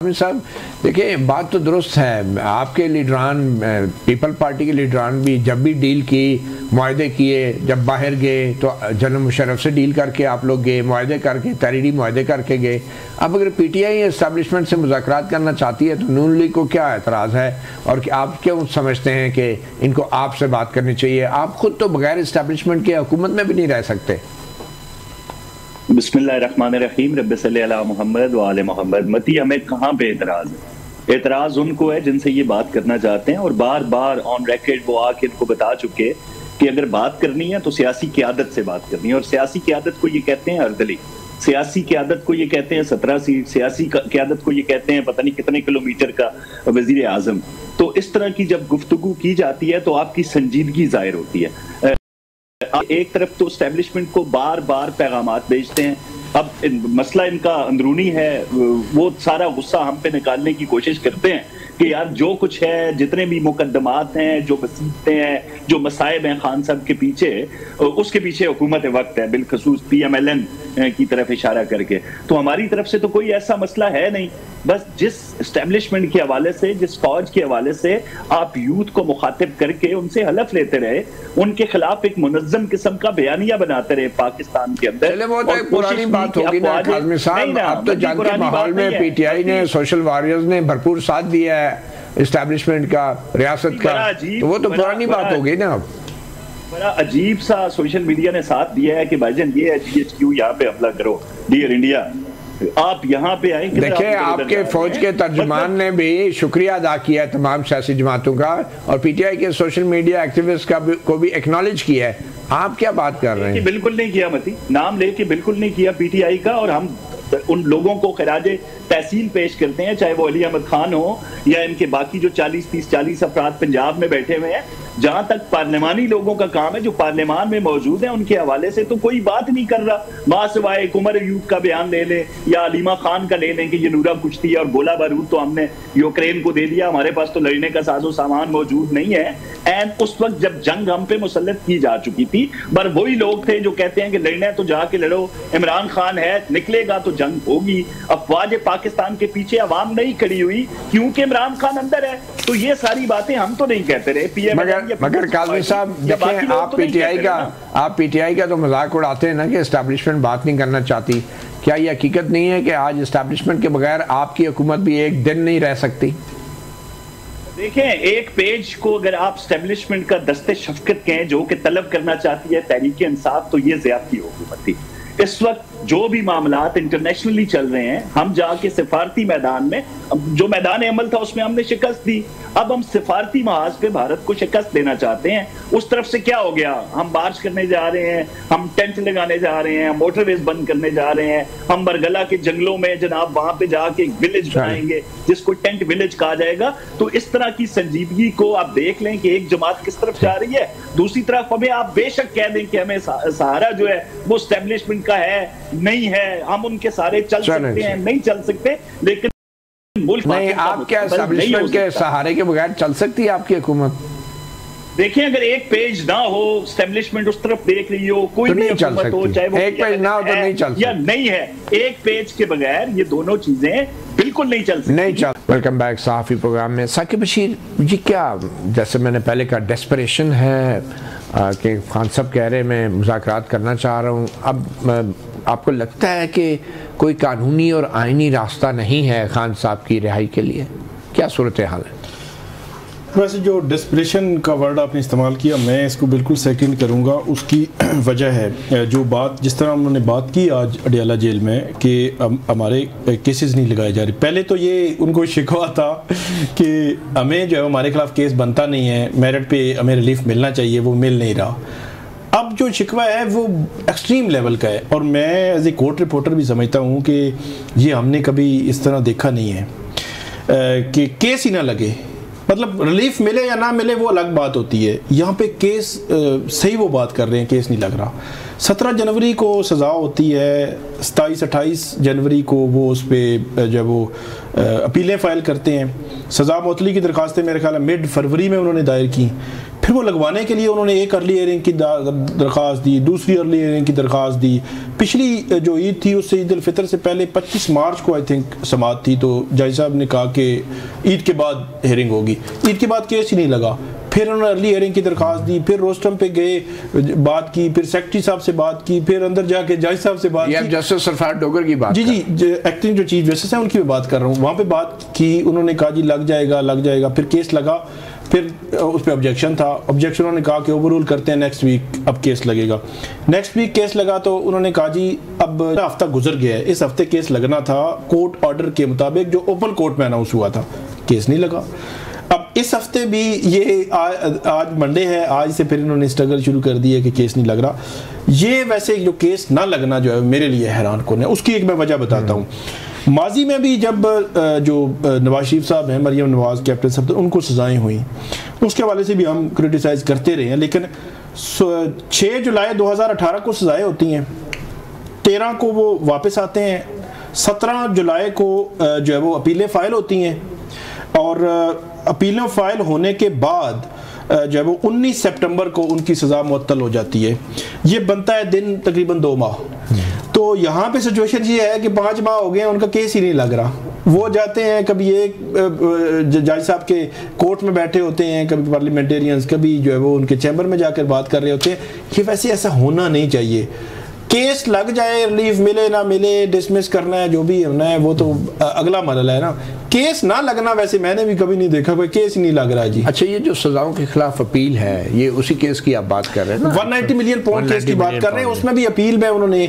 साहब देखिए, बात तो दुरुस्त है। आपके लीडरान, पीपल पार्टी के लीडरान भी जब भी डील की, मुआहदे किए, जब बाहर गए तो जनरल मुशर्रफ से डील करके आप लोग गए, मुआहदे करके, तहरीरी मुआहदे करके गए। अब अगर पीटीआई एस्टैब्लिशमेंट से मुज़ाकरात करना चाहती है तो नून लीग को क्या एतराज़ है, और कि आप क्यों समझते हैं कि इनको आपसे बात करनी चाहिए? आप खुद तो बगैर एस्टैब्लिशमेंट के हुकूमत में भी नहीं रह सकते। बिस्मिल्लाहिर्रहमानिर्रहीम, रब्बि सल्ली अला मुहम्मद व आले मुहम्मद। मती, हमें कहाँ पे एतराज़ है? एतराज़ उनको है जिनसे ये बात करना चाहते हैं, और बार बार ऑन रिकॉर्ड वो आके इनको बता चुके कि अगर बात करनी है तो सियासी क़यादत से बात करनी है। और सियासी क़यादत को ये कहते हैं अर्दली, सियासी क़यादत को ये कहते हैं 17 सीट, सियासी क़यादत को ये कहते हैं पता नहीं कितने किलोमीटर का वज़ीर आज़म। तो इस तरह की जब गुफ्तगू की जाती है तो आपकी संजीदगी ज़ाहिर होती है। एक तरफ तो एस्टेब्लिशमेंट को बार बार पैगामात भेजते हैं। अब मसला इनका अंदरूनी है, वो सारा गुस्सा हम पे निकालने की कोशिश करते हैं कि यार जो कुछ है, जितने भी मुकदमात हैं, जो वसीयतें हैं, जो मसाइब हैं खान साहब के पीछे, उसके पीछे हुकूमत वक्त है, बिलखसूस PMLN की तरफ इशारा करके। तो हमारी तरफ से तो कोई ऐसा मसला है नहीं। बस जिस एस्टेब्लिशमेंट के हवाले से, जिस फौज के हवाले से आप यूथ को मुखातिब करके उनसे हलफ लेते रहे, उनके खिलाफ एक मुनज़्ज़म किस्म का बयानिया बनाते रहे पाकिस्तान के अंदर। वो तो पुरानी बात होगी ना काज़मी साहब, अब तो जंग के माहौल में पीटीआई ने, सोशल वॉरियर्स ने भरपूर साथ दिया है एस्टैब्लिशमेंट का, रियासत का, तो वो तो पुरानी बात होगी ना। अब बड़ा अजीब सा सोशल मीडिया ने साथ दिया है कि भाईजान ये है GHQ, यहाँ पे हमला करो, डियर इंडिया, आप यहाँ पे आए। देखिए, आपके फौज के तर्जुमान ने भी शुक्रिया अदा किया है तमाम सियासी जमातों का, और पीटीआई के सोशल मीडिया एक्टिविस्ट को भी एक्नॉलेज किया है। आप क्या बात कर रहे हैं? बिल्कुल नहीं किया मती, नाम लेके बिल्कुल नहीं किया पीटीआई का। और हम उन लोगों को खिराजे तहसील पेश करते हैं, चाहे वो अली अहमद खान हो या इनके बाकी जो 40 अफराद पंजाब में बैठे हुए हैं। जहां तक पार्लिमानी लोगों का काम है, जो पार्लियामान में मौजूद है, उनके हवाले से तो कोई बात नहीं कर रहा। मां सिवाय उमर अयूब का बयान ले लें या अलीमा खान का ले लें कि ये नूरा कुश्ती और गोला बारूद तो हमने यूक्रेन को दे दिया, हमारे पास तो लड़ने का साजो सामान मौजूद नहीं है। एंड उस वक्त जब जंग हम पे मुसल्लत की जा चुकी थी, पर वही लोग थे जो कहते हैं कि लड़ना है तो जाके लड़ो, इमरान खान है, निकलेगा तो जंग होगी। अफवाज पाकिस्तान के पीछे अवाम नहीं खड़ी हुई क्योंकि इमरान खान अंदर है। तो ये सारी बातें हम तो नहीं कहते रहे। मगर काज़मी साहब देखिए, आप पीटीआई का तो मजाक उड़ाते हैं ना कि एस्टैब्लिशमेंट बात नहीं करना चाहती। क्या ये हकीकत नहीं है कि आज एस्टैब्लिशमेंट के बगैर आपकी हुकूमत भी एक दिन नहीं रह सकती? देखें, एक पेज को अगर आप एस्टैब्लिशमेंट का दस्ते शफकत कहें जो कि तलब करना चाहती है तहरीक इंसाफ, तो ये ज्यादती हुकूमत थी। इस वक्त जो भी मामलात इंटरनेशनली चल रहे हैं, हम जाके सिफारती मैदान में, जो मैदान अमल था उसमें हमने शिकस्त दी, अब हम सिफारती महाज पे भारत को शिकस्त देना चाहते हैं। उस तरफ से क्या हो गया? हम मार्च करने जा रहे हैं, हम टेंट लगाने जा रहे हैं, मोटरवेज बंद करने जा रहे हैं, हम बरगला के जंगलों में जनाब वहां पे जाके एक विलेज बनाएंगे जिसको टेंट विलेज कहा जाएगा। तो इस तरह की संजीदगी को आप देख लें कि एक जमात किस तरफ जा रही है। दूसरी तरफ हमें आप बेशक कह दें कि हमें सहारा जो है वो एस्टेब्लिशमेंट का है, नहीं है, हम उनके सारे चल सकते हैं, नहीं चल सकते, लेकिन मुल्क नहीं। आप क्या एस्टैब्लिशमेंट के सहारे के बगैर चल सकती है आपकी हुकूमत? देखिए, अगर एक पेज ना हो, एस्टैब्लिशमेंट उस तरफ देख रही हो, कोई भी हुकूमत हो, चाहे वो एक पेज ना हो तो नहीं चल या नहीं है, एक पेज के बगैर ये दोनों चीजें बिल्कुल नहीं चल सकती। नहीं चल। वेलकम बैक सहाफ़ी प्रोग्राम में। साकिब बशीर जी, क्या जैसे मैंने पहले कहा, डेस्परेशन है कि खान साहब कह रहे मैं मुज़ाकरात करना चाह रहा हूँ। अब आपको लगता है कि कोई कानूनी और आइनी रास्ता नहीं है खान साहब की रिहाई के लिए? क्या सूरत हाल है? वैसे जो डिस्प्रेशन का वर्ड आपने इस्तेमाल किया, मैं इसको बिल्कुल सेकंड करूंगा। उसकी वजह है जो बात, जिस तरह उन्होंने बात की आज अडियाला जेल में कि हमारे केसेस नहीं लगाए जा रहे। पहले तो ये उनको शिकवा था कि हमें जो है हमारे खिलाफ केस बनता नहीं है, मेरिट पे हमें रिलीफ मिलना चाहिए, वो मिल नहीं रहा। अब जो शिकवा है वो एक्सट्रीम लेवल का है, और मैं एज ए कोर्ट रिपोर्टर भी समझता हूँ कि ये हमने कभी इस तरह देखा नहीं है कि केस ही ना लगे। मतलब रिलीफ मिले या ना मिले वो अलग बात होती है, यहाँ पे केस सही वो बात कर रहे हैं, केस नहीं लग रहा। 17 जनवरी को सज़ा होती है, 27-28 जनवरी को वो उस पर जब वो अपीलें फ़ाइल करते हैं, सज़ा मुअत्तली की दरख्वास्तें मेरे ख्याल में मिड फरवरी में उन्होंने दायर की। फिर वो लगवाने के लिए उन्होंने एक अर्ली हियरिंग की दरख्वास्त दी, दूसरी अर्ली हियरिंग की दरख्वास्त दी। पिछली जो ईद थी उससे ईद उल फितर से पहले 25 मार्च को आई थिंक समाअत थी, तो जज साहब ने कहा कि ईद के बाद हियरिंग होगी। ईद के बाद केस ही नहीं लगा, फिर उन्होंने अर्ली हियरिंग की दरख्वास्त दी, फिर रोस्टम पे गए, बात की, फिर सेक्रेटरी साहब से बात की, फिर अंदर जाके जज साहब से बात की। जस्टिस सरफराज डोगर की बात? जी एक्टिंग जो चीफ जस्टिस है उनकी मैं बात कर रहा हूँ। वहाँ पे बात की, उन्होंने कहा जी लग जाएगा, फिर केस लगा, फिर उस पर ऑब्जेक्शन था, ऑब्जेक्शन उन्होंने कहा कि ओवररूल करते हैं, नेक्स्ट वीक अब केस लगेगा। नेक्स्ट वीक केस लगा तो उन्होंने कहा जी अब हफ्ता गुजर गया है, इस हफ्ते केस लगना था कोर्ट ऑर्डर के मुताबिक जो ओपन कोर्ट में अनाउंस हुआ था, केस नहीं लगा। अब इस हफ्ते भी ये आज मंडे है, आज से फिर इन्होंने स्ट्रगल शुरू कर दी है कि केस नहीं लग रहा। ये वैसे जो केस ना लगना जो है मेरे लिए हैरान कौन है, उसकी एक मैं वजह बताता हूँ। माजी में भी जब जो नवाज शरीफ साहब हैं, मरियम नवाज कैप्टन साहब, उनको सजाएं हुई, उसके हवाले से भी हम क्रिटिसाइज़ करते रहे हैं, लेकिन 6 जुलाई 2018 को सजाएं होती हैं, 13 को वो वापस आते हैं, 17 जुलाई को जो है वो अपीलें फ़ाइल होती हैं, और अपीलें फ़ाइल होने के बाद जो है वो 19 सितंबर को उनकी सज़ा मुअत्तल हो जाती है। ये बनता है दिन तकरीबन 2 माह। तो यहाँ पे सिचुएशन ये है कि 5 माह हो गए हैं, उनका केस ही नहीं लग रहा। वो जाते हैं, कभी ये जज साहब के कोर्ट में बैठे होते हैं, कभी पार्लियामेंटेरियंस, कभी जो है वो उनके चैम्बर में जाकर बात कर रहे होते हैं। ये वैसे ऐसा होना नहीं चाहिए। केस लग जाए, रिलीफ मिले ना मिले, डिसमिस करना है, जो भी होना है वो तो अगला मरला है ना। केस ना लगना वैसे मैंने भी कभी नहीं देखा, कोई केस नहीं लग रहा जी। अच्छा, ये जो सजाओं के खिलाफ अपील है, ये उसी केस की आप बात कर रहे हैं ना? 190 मिलियन पाउंड केस की बात कर रहे हैं। उसमें भी अपील में उन्होंने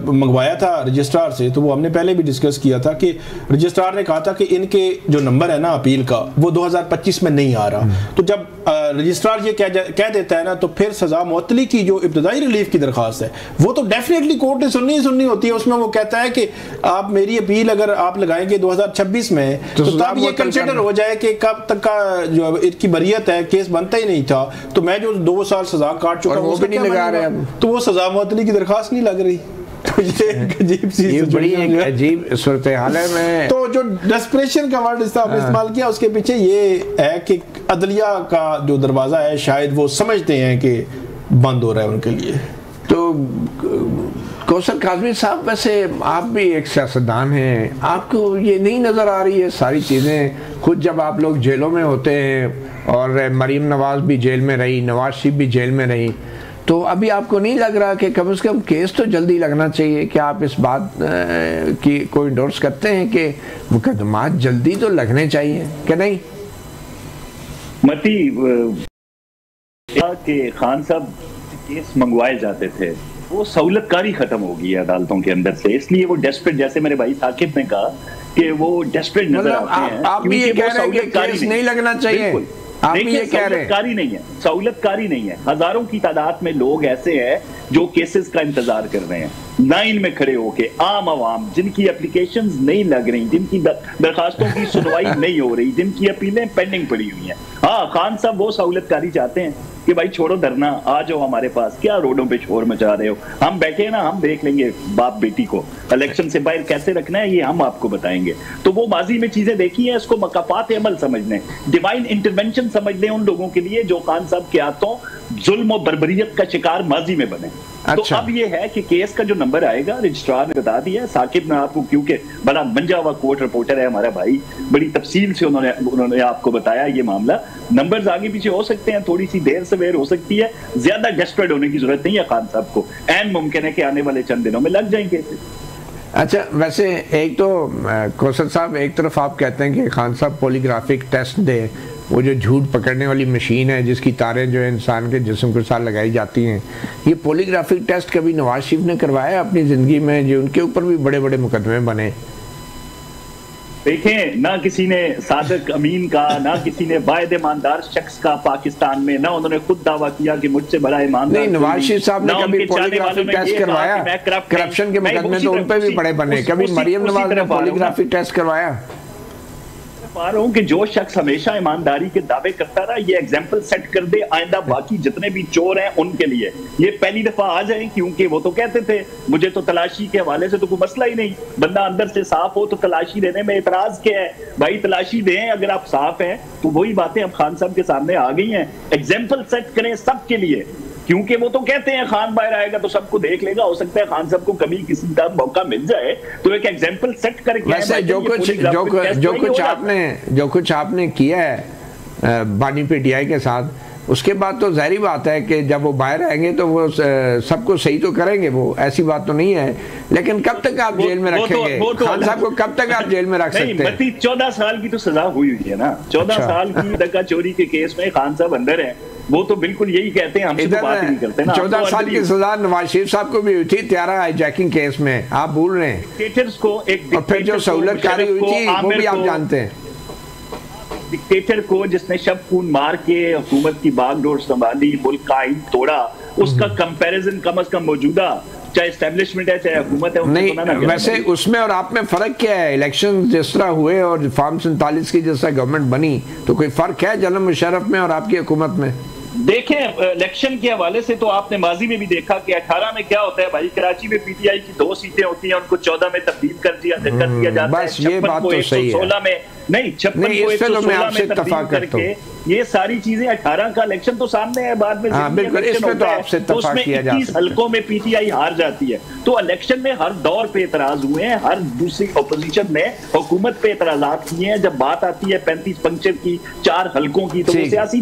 मंगवाया था रजिस्ट्रार से, तो वो हमने पहले भी डिस्कस किया था कि रजिस्ट्रार ने कहा था कि इनके जो नंबर है ना अपील का, वो 2025 में नहीं आ रहा। तो जब रजिस्ट्रार ये कह देता है ना, तो फिर सजा मुअत्तली की जो इब्तदाई रिलीफ की दरख्वास्त है, वो तो डेफिनेटली कोर्ट ने सुननी होती है। उसमें वो कहता है कि आप मेरी अपील अगर आप लगाएंगे 2026 में, तो तब ये कंसिडर हो जाए कि कब तक का जो इनकी बरियत है, केस बनता ही नहीं था, तो मैं जो 2 साल सजा काट चुका हूं, वो भी नहीं लगा रहे हैं, तो वो सजा मुअत्तली की दरख्वास्त नहीं लग रही। तो ये अजीब सी, ये बड़ी एक अजीब सूरत हाल है। में तो जो डेस्परेशन का वर्ड इस्तेमाल किया, उसके पीछे ये है कि अदलिया का जो दरवाजा है, शायद वो समझते हैं कि बंद हो रहा है उनके लिए। तो कौसर काज़मी साहब, वैसे आप भी एक सियासतदान हैं, आपको ये नहीं नज़र आ रही है सारी चीज़ें? खुद जब आप लोग जेलों में होते हैं, और मरीम नवाज़ भी जेल में रही, नवाज शरीफ भी जेल में रही, तो अभी आपको नहीं लग रहा कि कम से कम केस तो जल्दी लगना चाहिए? कि आप इस बात की को इंडोर्स करते हैं कि मुकदमात जल्दी तो लगने चाहिए कि नहीं? मती कि खान साहब केस मंगवाए जाते थे, वो सहूलतकारी खत्म हो गई है अदालतों के अंदर से, इसलिए वो डेस्परेट, जैसे मेरे भाई साकिब ने कहा कि वो डेस्परेट नजर आते हैं। आप भी ये कह रहे हैं कि केस नहीं लगना चाहिए? आप भी ये कह रहे हैं? सहूलतकारी नहीं है, सहूलतकारी नहीं है। हजारों की तादाद में लोग ऐसे हैं जो केसेस का इंतजार कर रहे हैं, लाइन में खड़े होके, आम आवाम जिनकी एप्लीकेशंस नहीं लग रही, जिनकी दरखास्तों की सुनवाई नहीं हो रही, जिनकी अपीलें पेंडिंग पड़ी हुई हैं। हाँ, खान साहब वो सहूलतकारी चाहते हैं कि भाई छोड़ो धरना, आ जाओ हमारे पास, क्या रोडों पे शोर मचा रहे हो, हम बैठे हैं ना, हम देख लेंगे बाप बेटी को इलेक्शन से बाहर कैसे रखना है, ये हम आपको बताएंगे। तो वो माजी में चीजें देखी हैं, इसको मकाफात अमल समझ लें, डिवाइन इंटरवेंशन समझ लें उन लोगों के लिए जो खान साहब के हाथों जुल्म और बर्बरियत का शिकार माजी में बने। अच्छा। तो अब ये है कि केस का जो नंबर आएगा, रजिस्ट्रार ने बता दिया, साकिब ने आपको, क्योंकि बड़ा मंजा हुआ कोर्ट रिपोर्टर है हमारा भाई, बड़ी तफसील से उन्होंने आपको बताया ये मामला। नंबर्स आगे पीछे हो सकते हैं, थोड़ी सी देर सवेर हो सकती है, ज्यादा डेस्परेट होने की जरूरत नहीं है खान साहब को, एन मुमकिन है कि आने वाले चंद दिनों में लग जाएंगे। अच्छा, वैसे एक तो कौसर साहब, एक तरफ आप कहते हैं कि खान साहब पॉलीग्राफिक टेस्ट दे, वो जो झूठ पकड़ने वाली मशीन है जिसकी तारें जो है इंसान के जिस्म के साथ लगाई जाती हैं, ये पॉलीग्राफिक टेस्ट कभी नवाज शरीफ ने करवाया अपनी ज़िंदगी में? जो उनके ऊपर भी बड़े बड़े मुकदमे बने। देखें, ना किसी ने सादिक अमीन का, ना किसी ने वायद ईमानदार शख्स का पाकिस्तान में, ना उन्होंने खुद दावा किया कि मुझसे बड़ा ईमानदार। नहीं, नवाज शरीफ साहब ने कभी पॉलीग्राफिक टेस्ट करवाया? करप्शन के मुकदमे तो उन पे भी बड़े बने, कभी मरियम नवाज ने पॉलीग्राफिक टेस्ट करवाया? पा रहा हूं कि जो शख्स हमेशा ईमानदारी के दावे करता रहा, ये एग्जाम्पल सेट कर दे आइंदा बाकी जितने भी चोर हैं उनके लिए। ये पहली दफा आ जाए, क्योंकि वो तो कहते थे मुझे तो तलाशी के हवाले से तो कोई मसला ही नहीं, बंदा अंदर से साफ हो तो तलाशी देने में एतराज क्या है? भाई तलाशी दें अगर आप साफ हैं। तो वही बातें अब खान साहब के सामने आ गई हैं, एग्जाम्पल सेट करें सबके लिए, क्योंकि वो तो कहते हैं खान बाहर आएगा तो सबको देख लेगा। हो सकता है खान साहब को कभी किसी का मौका मिल जाए तो एक एग्जाम्पल सेट करके वैसे जो कुछ आपने किया है बानी पीटीआई के साथ, उसके बाद तो जाहिर बात है कि जब वो बाहर आएंगे तो वो सबको सही तो करेंगे, वो ऐसी बात तो नहीं है। लेकिन कब तक आप जेल में रखेंगे खान साहब को? कब तक आप जेल में रख सकते हैं? 14 साल की तो सजा हुई है ना, 14 साल की धक्का चोरी के केस में खान साहब अंदर है। वो तो बिल्कुल यही कहते हैं, हमसे तो बात नहीं करते ना। 14 साल की सजा नवाज शरीफ साहब को भी हुई थी 13 हाईजैकिंग केस में, आप भूल रहे हैं। डिक्टेटर्स को एक और फिर जो सहूलतकारी हुई थी वो भी आप जानते हैं। डिक्टेटर को जिसने शब खून मार के हुकूमत की बागडोर संभाली, मुल्क का आइन तोड़ा, उसका कंपैरिजन कम से कम मौजूदा चाहे एस्टेब्लिशमेंट है चाहे हुकूमत है नहीं। वैसे उसमें और आप में फर्क क्या है? इलेक्शन जिस तरह हुए और फॉर्म 47 की जिस तरह गवर्नमेंट बनी, तो कोई फर्क है जनरल मुशर्रफ में और आपकी हुकूमत में? देखें, इलेक्शन के हवाले से तो आपने माजी में भी देखा कि 18 में क्या होता है भाई, कराची में पीटीआई की 2 सीटें होती हैं, उनको 14 में तब्दील कर दिया जाता है। बस ये बात तो सही है। 16 में नहीं, 56 को 116 में तब्दील करके ये सारी चीजें 18 का इलेक्शन तो सामने है, बाद में बिल्कुल इसमें तो आपसे इत्तेफाक किया जा सकता है। 21 हलकों में पीटीआई हार जाती है। तो इलेक्शन में हर दौर पे एतराज हुए हैं, हर दूसरी अपोजिशन ने हुकूमत पे एतराजात किए हैं। जब बात आती है 35 पंक्चर की, 4 हलकों की, तो वो सियासी